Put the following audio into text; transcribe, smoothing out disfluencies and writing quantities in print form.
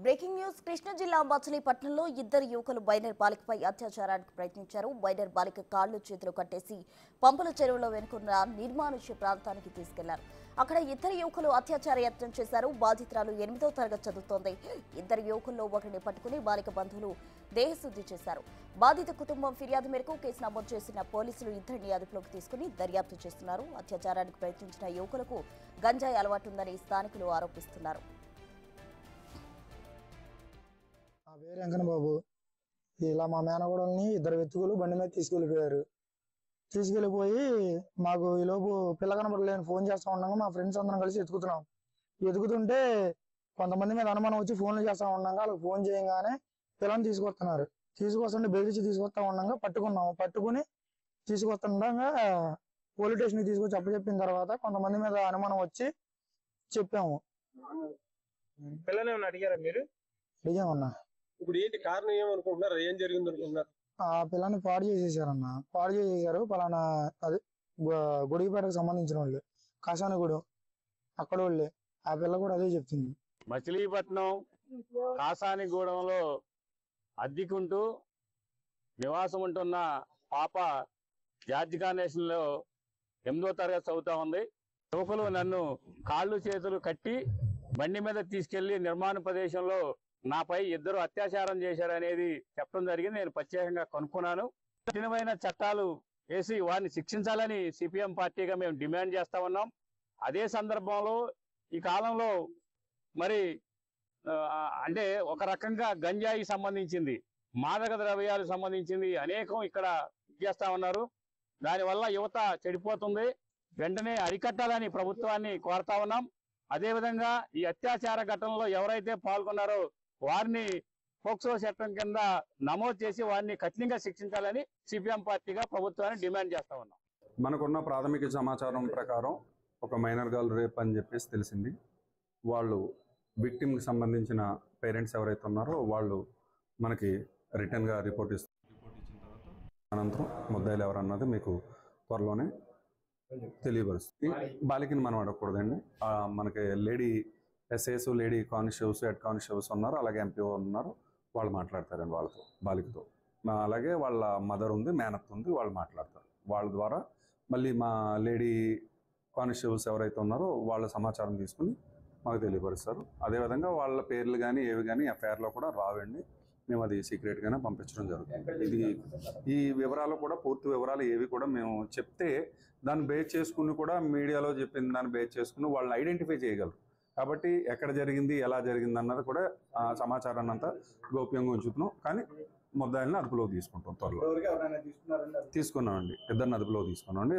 Breaking news Krishna జిల్లా మచిలీపట్నంలో ఇద్దరు యువకులు మైనర్ బాలికపై అత్యాచారానికి ప్రయత్నించారు. మైనర్ బాలిక కాళ్లు చేతులు కట్టేసి పంపుల చెరువులో వెనుకున్న నిర్మానుష్య ప్రాంతానికి తీసుకెళ్లారు. అక్కడ ఇద్దరు యువకులు అత్యాచార యత్నం చేశారు. బాధితురాలు 8వ తరగతి చదువుతోంది. ఇద్దరు యువకుల్లో ఒకరిని పట్టుకుని బాలిక బంధువులు దేహశుద్ధి చేశారు. బాధిత కుటుంబం ఫిర్యాదు మేరకు కేసు నమోదు చేసిన పోలీసులు ఇద్దరిని అదుపులోకి తీసుకుని దర్యాప్తు చేస్తున్నారు. అత్యాచారానికి ప్రయత్నించిన యువకులకు గంజాయి అలవాటుందని స్థానికులు ఆరోపిస్తున్నారు. పేరు వెంకన్న బాబు. ఇలా మా మేనగోడల్ని ఇద్దరు వ్యక్తులు బండి మీద తీసుకెళ్ళిపోయారు. తీసుకెళ్ళిపోయి మాకు ఈలోపు పిల్ల కనబడలేని ఫోన్ చేస్తా ఉన్నాగా మా ఫ్రెండ్స్ అందరం కలిసి ఎత్తుకుతున్నాం. ఎత్తుకుతుంటే కొంతమంది మీద అనుమానం వచ్చి ఫోన్లు చేస్తా ఉన్నాగా వాళ్ళకి ఫోన్ చేయగానే పిల్లని తీసుకొస్తున్నారు. తీసుకొస్తుంటే బెదిరించి తీసుకొస్తా ఉన్నాగా పట్టుకున్నాము. పట్టుకుని తీసుకొస్తుండగా పోలీస్ స్టేషన్కి తీసుకొచ్చి అప్పచెప్పిన తర్వాత కొంతమంది మీద అనుమానం వచ్చి చెప్పాము. పిల్లని ఏమన్నా అడిగారా మీరు? అడిగామన్నా. ఇప్పుడు ఏంటి కారణం ఏమనుకుంటున్నారు? ఏం జరిగింది అనుకుంటున్నారు? ఆ పిల్లని పాడు చేసేసారన్న. పాడు చేసేసారు. పలానా అది గుడిపేటకు సంబంధించిన వాళ్ళు, కాసానిగూడెం అక్కడ వాళ్ళే. ఆ పిల్ల కూడా అదే చెప్తుంది. మచిలీపట్నం కాసానిగూడెంలో అద్దెకుంటూ నివాసం ఉంటున్న పాప జార్జ్ కాలేషన్ లో 8వ తరగతి చదువుతా ఉంది. యువకులు నన్ను కాళ్ళు చేతులు కట్టి బండి మీద తీసుకెళ్లి నిర్మాణ ప్రదేశంలో నాపై ఇద్దరు అత్యాచారం చేశారనేది చెప్పడం జరిగింది. నేను ప్రత్యేకంగా కనుక్కున్నాను. కఠినమైన చట్టాలు వేసి వారిని శిక్షించాలని సిపిఎం పార్టీగా మేము డిమాండ్ చేస్తా ఉన్నాం. అదే సందర్భంలో ఈ కాలంలో మరి అంటే ఒక రకంగా గంజాయికి సంబంధించింది, మాదక ద్రవ్యాలకు సంబంధించింది అనేకం ఇక్కడ చేస్తా ఉన్నారు. దానివల్ల యువత చెడిపోతుంది. వెంటనే అరికట్టాలని ప్రభుత్వాన్ని కోరుతా ఉన్నాం. అదేవిధంగా ఈ అత్యాచార ఘటనలో ఎవరైతే పాల్గొన్నారో వారిని పోక్సో చట్టం కింద నమోదు చేసి వారిని కఠినంగా శిక్షించాలని సిపిఎం పార్టీగా ప్రభుత్వాన్ని డిమాండ్ చేస్తా ఉన్నాం. మనకున్న ప్రాథమిక సమాచారం ప్రకారం ఒక మైనర్ గర్ల్ రేప్ అని చెప్పేసి తెలిసింది. వాళ్ళు విక్టిమ్కి సంబంధించిన పేరెంట్స్ ఎవరైతే ఉన్నారో వాళ్ళు మనకి రిటర్న్గా రిపోర్ట్ ఇచ్చిన తర్వాత అనంతరం ముద్దాయిలు ఎవరన్నది మీకు త్వరలోనే తెలియపరుస్తుంది. బాలికని మనం అడగకూడదండి. మనకి lady SIs, lady constables, head constables ఉన్నారు, అలాగే ఎంపీఓ ఉన్నారు. వాళ్ళు మాట్లాడతారండి వాళ్ళతో, బాలికతో. అలాగే వాళ్ళ మదర్ ఉంది, మేనత్ ఉంది, వాళ్ళు మాట్లాడతారు. వాళ్ళ ద్వారా మళ్ళీ మా లేడీ కానిస్టేబుల్స్ ఎవరైతే ఉన్నారో వాళ్ళ సమాచారం తీసుకుని మాకు తెలియపరుస్తారు. అదేవిధంగా వాళ్ళ పేర్లు కానీ ఏవి కానీ ఎఫ్ఐఆర్లో కూడా రావండి. మేము అది సీక్రెట్గానే పంపించడం జరుగుతుంది. ఇది ఈ వివరాలు కూడా, పూర్తి వివరాలు ఏవి కూడా మేము చెప్తే దాన్ని బేస్ చేసుకుని కూడా మీడియాలో చెప్పిన దాన్ని బేస్ చేసుకుని వాళ్ళని ఐడెంటిఫై చేయగలరు. కాబట్టి ఎక్కడ జరిగింది, ఎలా జరిగింది అన్నది కూడా సమాచారాన్ని అంతా గోప్యంగా ఉంచుతున్నాం. కానీ ముద్దాయిల్ని అదుపులోకి తీసుకుంటాం త్వరలో. తీసుకున్నామండి. ఇద్దరిని అదుపులోకి తీసుకున్నామండి.